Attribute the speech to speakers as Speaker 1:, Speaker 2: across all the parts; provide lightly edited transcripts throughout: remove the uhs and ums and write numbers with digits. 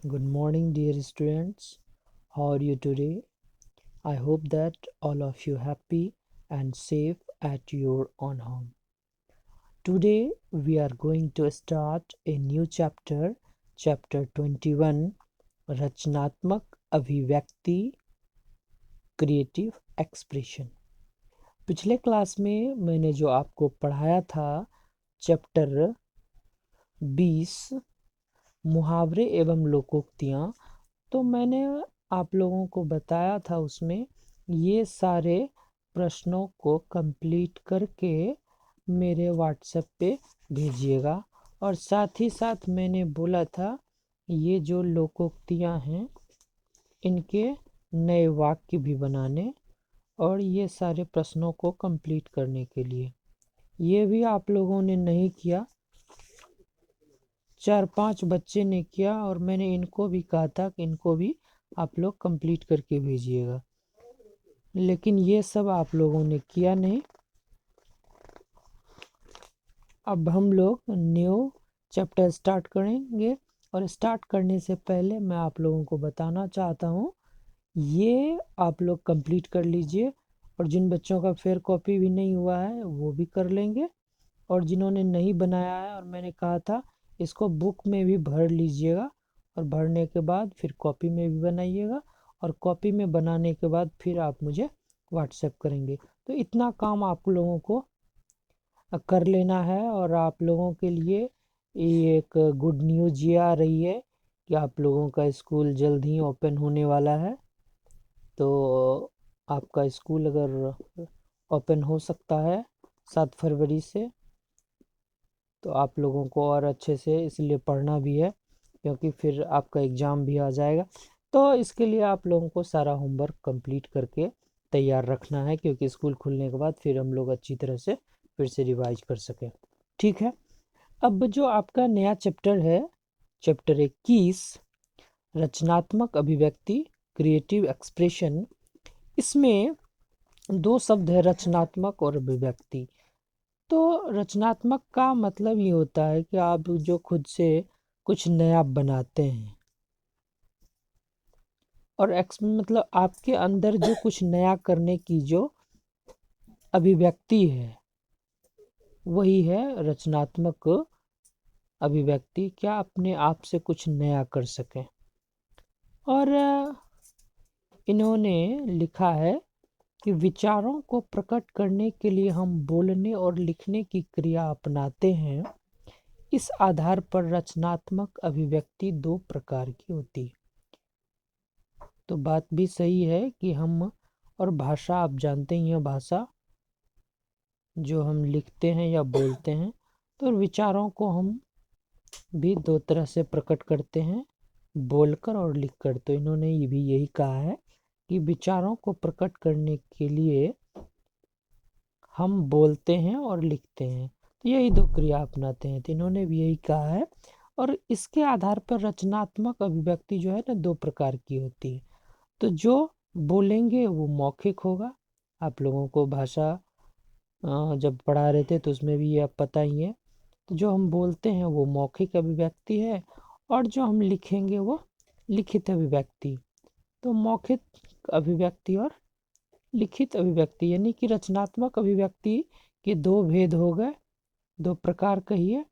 Speaker 1: Good morning, dear students. How are you today? I hope that all of you happy and safe at your own home. Today we are going to start a new chapter, chapter 21, रचनात्मक अभिव्यक्ति, creative expression. पिछले class में मैंने जो आपको पढ़ाया था chapter 20 मुहावरे एवं लोकोक्तियाँ, तो मैंने आप लोगों को बताया था उसमें ये सारे प्रश्नों को कंप्लीट करके मेरे व्हाट्सएप पे भेजिएगा। और साथ ही साथ मैंने बोला था ये जो लोकोक्तियाँ हैं इनके नए वाक्य भी बनाने और ये सारे प्रश्नों को कंप्लीट करने के लिए। ये भी आप लोगों ने नहीं किया, 4-5 बच्चे ने किया और मैंने इनको भी कहा था कि इनको भी आप लोग कंप्लीट करके भेजिएगा, लेकिन ये सब आप लोगों ने किया नहीं। अब हम लोग न्यू चैप्टर स्टार्ट करेंगे और स्टार्ट करने से पहले मैं आप लोगों को बताना चाहता हूँ ये आप लोग कंप्लीट कर लीजिए और जिन बच्चों का फेयर कॉपी भी नहीं हुआ है वो भी कर लेंगे, और जिन्होंने नहीं बनाया है और मैंने कहा था इसको बुक में भी भर लीजिएगा और भरने के बाद फिर कॉपी में भी बनाइएगा और कॉपी में बनाने के बाद फिर आप मुझे व्हाट्सएप करेंगे। तो इतना काम आप लोगों को कर लेना है। और आप लोगों के लिए ये एक गुड न्यूज़ ये आ रही है कि आप लोगों का स्कूल जल्द ही ओपन होने वाला है। तो आपका स्कूल अगर ओपन हो सकता है 7 फरवरी से, तो आप लोगों को और अच्छे से इसलिए पढ़ना भी है क्योंकि फिर आपका एग्ज़ाम भी आ जाएगा। तो इसके लिए आप लोगों को सारा होमवर्क कंप्लीट करके तैयार रखना है क्योंकि स्कूल खुलने के बाद फिर हम लोग अच्छी तरह से फिर से रिवाइज कर सकें। ठीक है, अब जो आपका नया चैप्टर है, चैप्टर 21 रचनात्मक अभिव्यक्ति, क्रिएटिव एक्सप्रेशन, इसमें 2 शब्द है, रचनात्मक और अभिव्यक्ति। तो रचनात्मक का मतलब ये होता है कि आप जो खुद से कुछ नया बनाते हैं, और मतलब आपके अंदर जो कुछ नया करने की जो अभिव्यक्ति है वही है रचनात्मक अभिव्यक्ति। क्या अपने आप से कुछ नया कर सकें। और इन्होंने लिखा है कि विचारों को प्रकट करने के लिए हम बोलने और लिखने की क्रिया अपनाते हैं। इस आधार पर रचनात्मक अभिव्यक्ति 2 प्रकार की होती है। तो बात भी सही है कि हम, और भाषा आप जानते ही हैं, भाषा जो हम लिखते हैं या बोलते हैं, तो विचारों को हम भी 2 तरह से प्रकट करते हैं, बोलकर और लिखकर। तो इन्होंने ये भी यही कहा है कि विचारों को प्रकट करने के लिए हम बोलते हैं और लिखते हैं, तो यही 2 क्रिया अपनाते हैं। तो इन्होंने भी यही कहा है। और इसके आधार पर रचनात्मक अभिव्यक्ति जो है ना 2 प्रकार की होती है। तो जो बोलेंगे वो मौखिक होगा। आप लोगों को भाषा जब पढ़ा रहे थे तो उसमें भी ये अब पता ही है। तो जो हम बोलते हैं वो मौखिक अभिव्यक्ति है और जो हम लिखेंगे वो लिखित अभिव्यक्ति। तो मौखिक अभिव्यक्ति और लिखित अभिव्यक्ति, यानी कि रचनात्मक अभिव्यक्ति के 2 भेद हो गए, 2 प्रकार कहिए।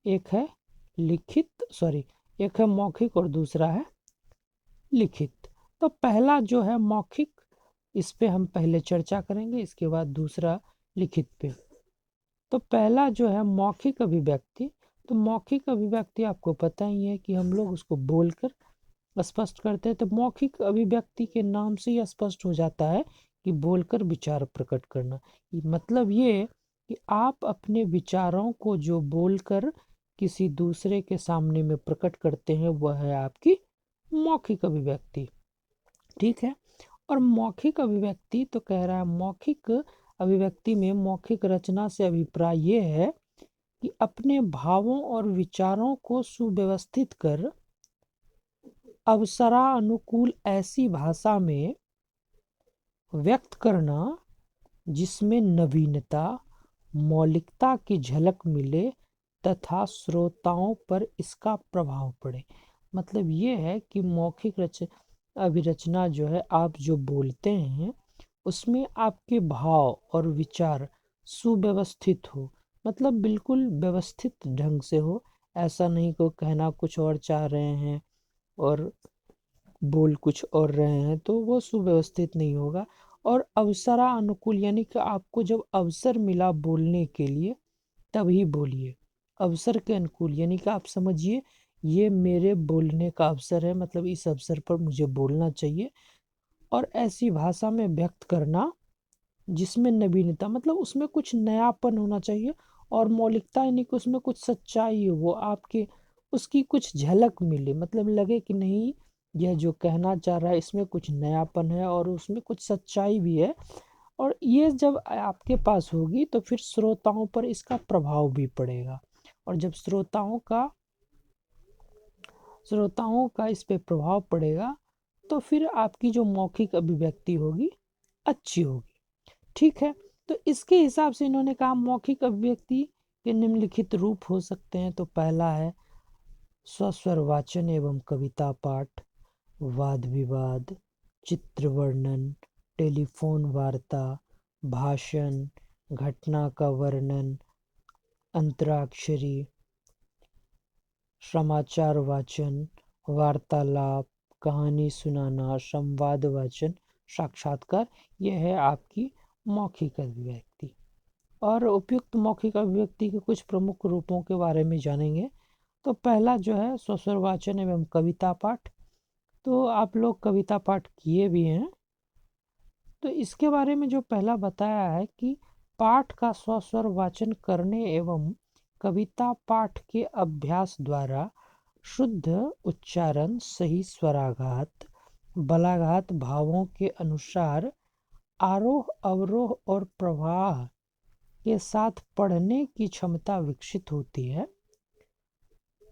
Speaker 1: एक है एक है मौखिक और दूसरा है लिखित। तो पहला जो है मौखिक, इस पे हम पहले चर्चा करेंगे, इसके बाद दूसरा लिखित पे। तो पहला जो है मौखिक अभिव्यक्ति। तो मौखिक अभिव्यक्ति आपको पता ही है कि हम लोग उसको बोलकर स्पष्ट करते हैं। तो मौखिक अभिव्यक्ति के नाम से ही स्पष्ट हो जाता है कि बोलकर विचार प्रकट करना। मतलब ये कि आप अपने विचारों को जो बोलकर किसी दूसरे के सामने में प्रकट करते हैं वह है आपकी मौखिक अभिव्यक्ति। ठीक है। और मौखिक अभिव्यक्ति तो कह रहा है, मौखिक अभिव्यक्ति में मौखिक रचना से अभिप्राय ये है कि अपने भावों और विचारों को सुव्यवस्थित कर अवसरानुकूल ऐसी भाषा में व्यक्त करना जिसमें नवीनता, मौलिकता की झलक मिले तथा श्रोताओं पर इसका प्रभाव पड़े। मतलब ये है कि मौखिक अभिरचना जो है, आप जो बोलते हैं उसमें आपके भाव और विचार सुव्यवस्थित हो, मतलब बिल्कुल व्यवस्थित ढंग से हो। ऐसा नहीं को कहना कुछ और चाह रहे हैं और बोल कुछ और रहे हैं, तो वो सुव्यवस्थित नहीं होगा। और अवसरानुकूल, यानी कि आपको जब अवसर मिला बोलने के लिए तभी बोलिए। अवसर के अनुकूल, यानी कि आप समझिए ये मेरे बोलने का अवसर है, मतलब इस अवसर पर मुझे बोलना चाहिए। और ऐसी भाषा में व्यक्त करना जिसमें नवीनता, मतलब उसमें कुछ नयापन होना चाहिए और मौलिकता, यानी कि उसमें कुछ सच्चाई हो, वो आपके उसकी कुछ झलक मिले, मतलब लगे कि नहीं, यह जो कहना चाह रहा है इसमें कुछ नयापन है और उसमें कुछ सच्चाई भी है। और ये जब आपके पास होगी तो फिर श्रोताओं पर इसका प्रभाव भी पड़ेगा। और जब श्रोताओं का इस पे प्रभाव पड़ेगा तो फिर आपकी जो मौखिक अभिव्यक्ति होगी अच्छी होगी। ठीक है, तो इसके हिसाब से इन्होंने कहा मौखिक अभिव्यक्ति के निम्नलिखित रूप हो सकते हैं। तो पहला है स्वस्वर वाचन एवं कविता पाठ, वाद विवाद, चित्र वर्णन, टेलीफोन वार्ता, भाषण, घटना का वर्णन, अंतराक्षरी, समाचार वाचन, वार्तालाप, कहानी सुनाना, संवाद वाचन, साक्षात्कार। यह है आपकी मौखिक अभिव्यक्ति। और उपयुक्त मौखिक अभिव्यक्ति के कुछ प्रमुख रूपों के बारे में जानेंगे। तो पहला जो है स्वस्वर वाचन एवं कविता पाठ। तो आप लोग कविता पाठ किए भी हैं, तो इसके बारे में जो पहला बताया है कि पाठ का स्वस्वर वाचन करने एवं कविता पाठ के अभ्यास द्वारा शुद्ध उच्चारण, सही स्वराघात, बलाघात भावों के अनुसार आरोह अवरोह और प्रवाह के साथ पढ़ने की क्षमता विकसित होती है।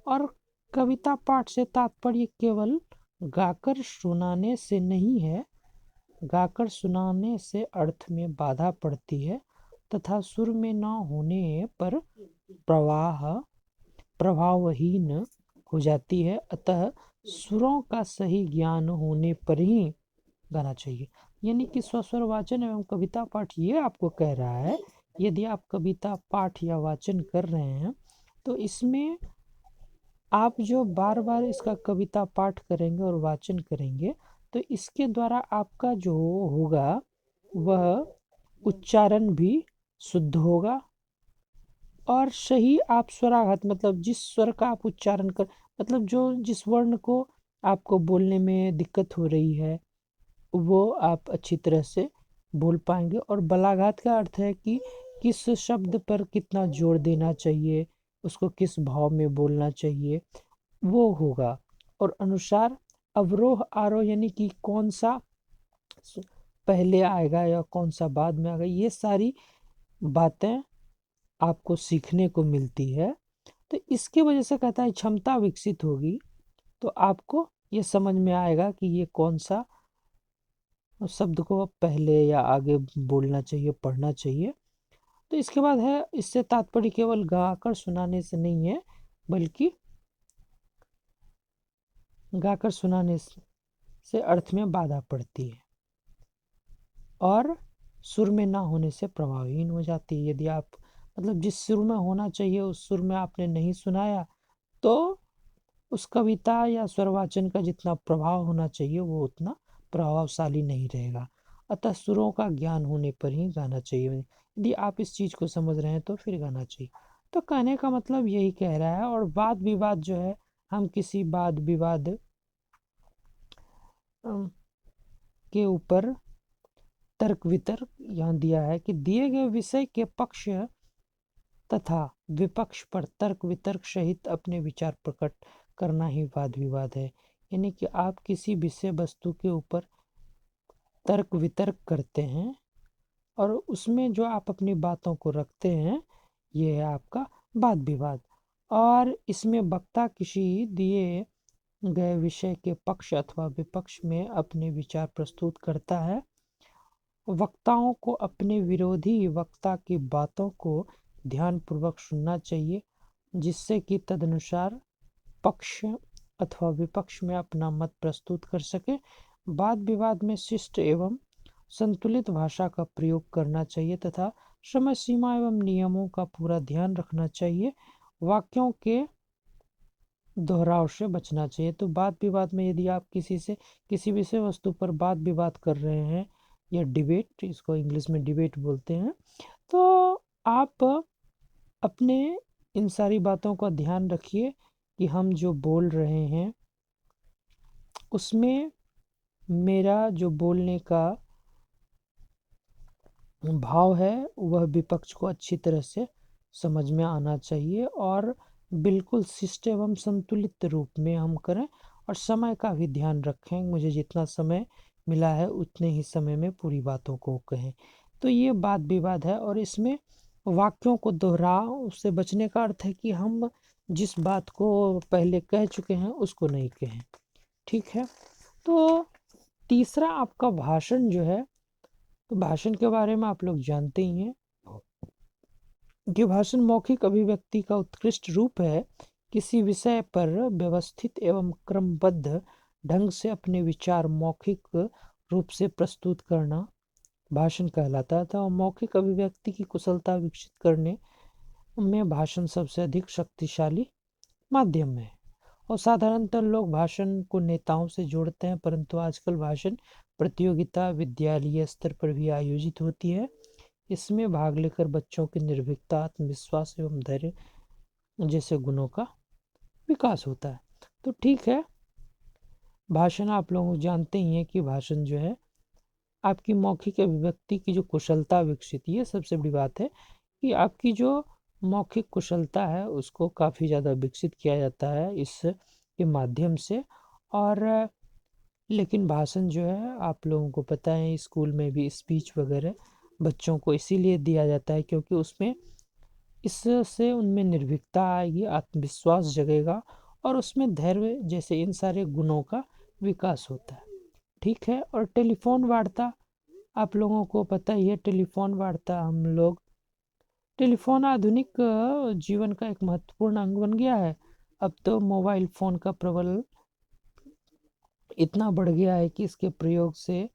Speaker 1: और कविता पाठ से तात्पर्य केवल गाकर सुनाने से नहीं है। गाकर सुनाने से अर्थ में बाधा पड़ती है तथा सुर में न होने पर प्रभावहीन हो जाती है। अतः सुरों का सही ज्ञान होने पर ही गाना चाहिए। यानी कि स्वस्वर वाचन एवं कविता पाठ ये आपको कह रहा है, यदि आप कविता पाठ या वाचन कर रहे हैं तो इसमें आप जो बार बार इसका कविता पाठ करेंगे और वाचन करेंगे तो इसके द्वारा आपका जो होगा वह उच्चारण भी शुद्ध होगा और सही आप स्वराघात, मतलब जिस स्वर का आप उच्चारण कर, मतलब जो जिस वर्ण को आपको बोलने में दिक्कत हो रही है वो आप अच्छी तरह से बोल पाएंगे। और बलाघात का अर्थ है कि किस शब्द पर कितना जोर देना चाहिए, उसको किस भाव में बोलना चाहिए, वो होगा। और अनुसार अवरोह आरोह, यानी कि कौन सा पहले आएगा या कौन सा बाद में आएगा, ये सारी बातें आपको सीखने को मिलती है। तो इसके वजह से कहता है क्षमता विकसित होगी, तो आपको ये समझ में आएगा कि ये कौन सा शब्द को पहले या आगे बोलना चाहिए, पढ़ना चाहिए। तो इसके बाद है इससे तात्पर्य केवल गाकर सुनाने से नहीं है, बल्कि गाकर सुनाने से अर्थ में बाधा पड़ती है और सुर में ना होने से प्रभावहीन हो जाती है। यदि आप, मतलब जिस सुर में होना चाहिए उस सुर में आपने नहीं सुनाया तो उस कविता या स्वरवाचन का जितना प्रभाव होना चाहिए वो उतना प्रभावशाली नहीं रहेगा। अतः सुरों का ज्ञान होने पर ही गाना चाहिए। यदि आप इस चीज़ को समझ रहे हैं तो फिर गाना चाहिए। तो कहने का मतलब यही कह रहा है। और वाद विवाद जो है, हम किसी वाद विवाद के ऊपर तर्क वितर्क यहाँ दिया है कि दिए गए विषय के पक्ष तथा विपक्ष पर तर्क वितर्क सहित अपने विचार प्रकट करना ही वाद विवाद है। यानी कि आप किसी विषय वस्तु के ऊपर तर्क वितर्क करते हैं और उसमें जो आप अपनी बातों को रखते हैं, ये है आपका वाद विवाद। और इसमें वक्ता किसी दिए गए विषय के पक्ष अथवा विपक्ष में अपने विचार प्रस्तुत करता है। वक्ताओं को अपने विरोधी वक्ता की बातों को ध्यानपूर्वक सुनना चाहिए, जिससे कि तदनुसार पक्ष अथवा विपक्ष में अपना मत प्रस्तुत कर सके। वाद विवाद में शिष्ट एवं संतुलित भाषा का प्रयोग करना चाहिए तथा समय सीमा एवं नियमों का पूरा ध्यान रखना चाहिए। वाक्यों के दोहराव से बचना चाहिए। तो वाद विवाद में यदि आप किसी से किसी विषय वस्तु पर वाद विवाद कर रहे हैं या डिबेट, इसको इंग्लिश में डिबेट बोलते हैं, तो आप अपने इन सारी बातों का ध्यान रखिए कि हम जो बोल रहे हैं उसमें मेरा जो बोलने का भाव है वह विपक्ष को अच्छी तरह से समझ में आना चाहिए और बिल्कुल शिष्ट एवं संतुलित रूप में हम करें और समय का भी ध्यान रखें। मुझे जितना समय मिला है उतने ही समय में पूरी बातों को कहें। तो ये वाद विवाद है और इसमें वाक्यों को दोहराव से बचने का अर्थ है कि हम जिस बात को पहले कह चुके हैं उसको नहीं कहें। ठीक है। तो तीसरा आपका भाषण जो है, तो भाषण के बारे में आप लोग जानते ही हैं कि भाषण मौखिक अभिव्यक्ति का उत्कृष्ट रूप है। किसी विषय पर व्यवस्थित एवं क्रमबद्ध ढंग से अपने विचार मौखिक रूप से प्रस्तुत करना भाषण कहलाता था और मौखिक अभिव्यक्ति की कुशलता विकसित करने में भाषण सबसे अधिक शक्तिशाली माध्यम है। और साधारणतः लोग भाषण को नेताओं से जोड़ते हैं, परंतु आजकल भाषण प्रतियोगिता विद्यालय स्तर पर भी आयोजित होती है। इसमें भाग लेकर बच्चों की निर्भीकता, आत्मविश्वास एवं धैर्य जैसे गुणों का विकास होता है। तो ठीक है, भाषण आप लोग जानते ही हैं कि भाषण जो है आपकी मौखिक अभिव्यक्ति की जो कुशलता विकसित, ये सबसे बड़ी बात है कि आपकी जो मौखिक कुशलता है उसको काफ़ी ज़्यादा विकसित किया जाता है इसके माध्यम से। और लेकिन भाषण जो है आप लोगों को पता है स्कूल में भी स्पीच वगैरह बच्चों को इसीलिए दिया जाता है क्योंकि उसमें इससे उनमें निर्भीकता आएगी, आत्मविश्वास जगेगा और उसमें धैर्य जैसे इन सारे गुणों का विकास होता है। ठीक है। और टेलीफोन वार्ता आप लोगों को पता ही है, टेलीफोन वार्ता हम लोग, टेलीफोन आधुनिक जीवन का एक महत्वपूर्ण अंग बन गया है। अब तो मोबाइल फ़ोन का प्रबल इतना बढ़ गया है कि इसके प्रयोग से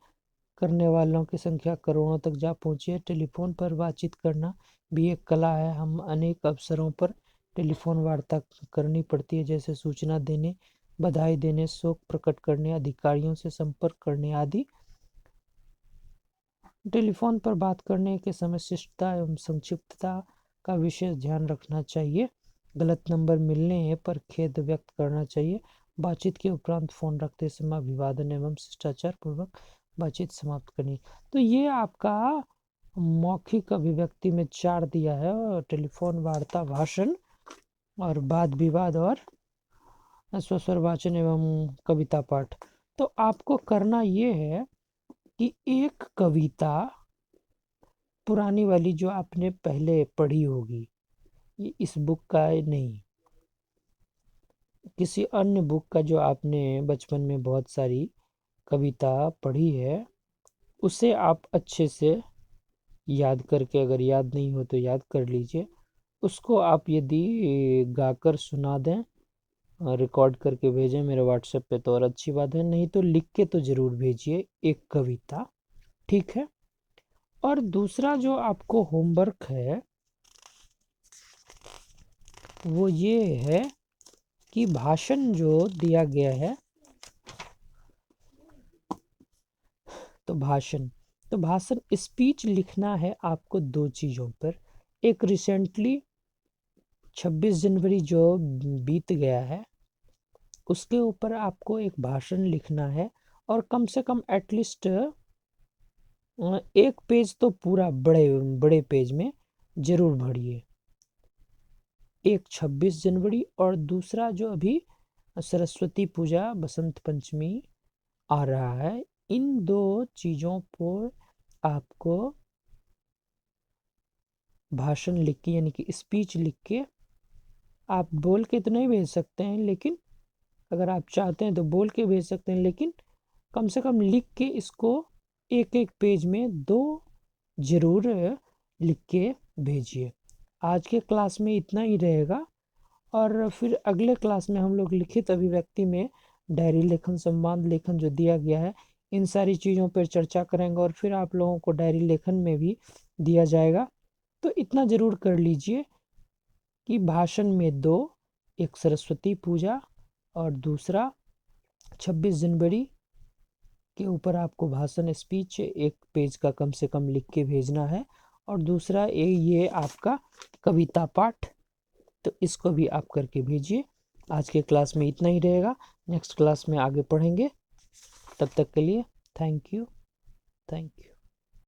Speaker 1: करने वालों की संख्या करोड़ों तक जा पहुंची है। टेलीफोन पर बातचीत करना भी एक कला है। हम अनेक अवसरों पर टेलीफोन वार्ता करनी पड़ती है, जैसे सूचना देने, बधाई देने, शोक प्रकट करने, अधिकारियों से संपर्क करने आदि। टेलीफोन पर बात करने के समय शिष्टता एवं संक्षिप्तता का विशेष ध्यान रखना चाहिए। गलत नंबर मिलने पर खेद व्यक्त करना चाहिए। बातचीत के उपरांत फ़ोन रखते समय अभिवादन एवं शिष्टाचार पूर्वक बातचीत समाप्त करनी। तो ये आपका मौखिक अभिव्यक्ति में 4 दिया है, और टेलीफोन वार्ता, भाषण और वाद विवाद और स्वस्वर वाचन एवं कविता पाठ। तो आपको करना ये है कि एक कविता पुरानी वाली जो आपने पहले पढ़ी होगी, ये इस बुक का नहीं, किसी अन्य बुक का जो आपने बचपन में बहुत सारी कविता पढ़ी है, उसे आप अच्छे से याद करके, अगर याद नहीं हो तो याद कर लीजिए, उसको आप यदि गाकर सुना दें, रिकॉर्ड करके भेजें मेरे व्हाट्सएप पे तो और अच्छी बात है, नहीं तो लिख के तो ज़रूर भेजिए एक कविता। ठीक है। और दूसरा जो आपको होमवर्क है वो ये है कि भाषण जो दिया गया है, तो भाषण स्पीच लिखना है आपको 2 चीज़ों पर। एक रिसेंटली 26 जनवरी जो बीत गया है उसके ऊपर आपको एक भाषण लिखना है और कम से कम एटलीस्ट एक पेज तो पूरा बड़े बड़े पेज में ज़रूर भरिए। एक 26 जनवरी और दूसरा जो अभी सरस्वती पूजा, बसंत पंचमी आ रहा है, इन 2 चीज़ों पर आपको भाषण लिख के, यानी कि स्पीच लिख के, आप बोल के तो नहीं भेज सकते हैं, लेकिन अगर आप चाहते हैं तो बोल के भेज सकते हैं, लेकिन कम से कम लिख के इसको एक एक पेज में 2 ज़रूर लिख के भेजिए। आज के क्लास में इतना ही रहेगा और फिर अगले क्लास में हम लोग लिखित अभिव्यक्ति में डायरी लेखन, संवाद लेखन जो दिया गया है, इन सारी चीज़ों पर चर्चा करेंगे और फिर आप लोगों को डायरी लेखन में भी दिया जाएगा। तो इतना ज़रूर कर लीजिए कि भाषण में 2, एक सरस्वती पूजा और दूसरा 26 जनवरी के ऊपर आपको भाषण स्पीच एक पेज का कम से कम लिख के भेजना है, और दूसरा ये आपका कविता पाठ, तो इसको भी आप करके भेजिए। आज के क्लास में इतना ही रहेगा, नेक्स्ट क्लास में आगे पढ़ेंगे। तब तक के लिए थैंक यू।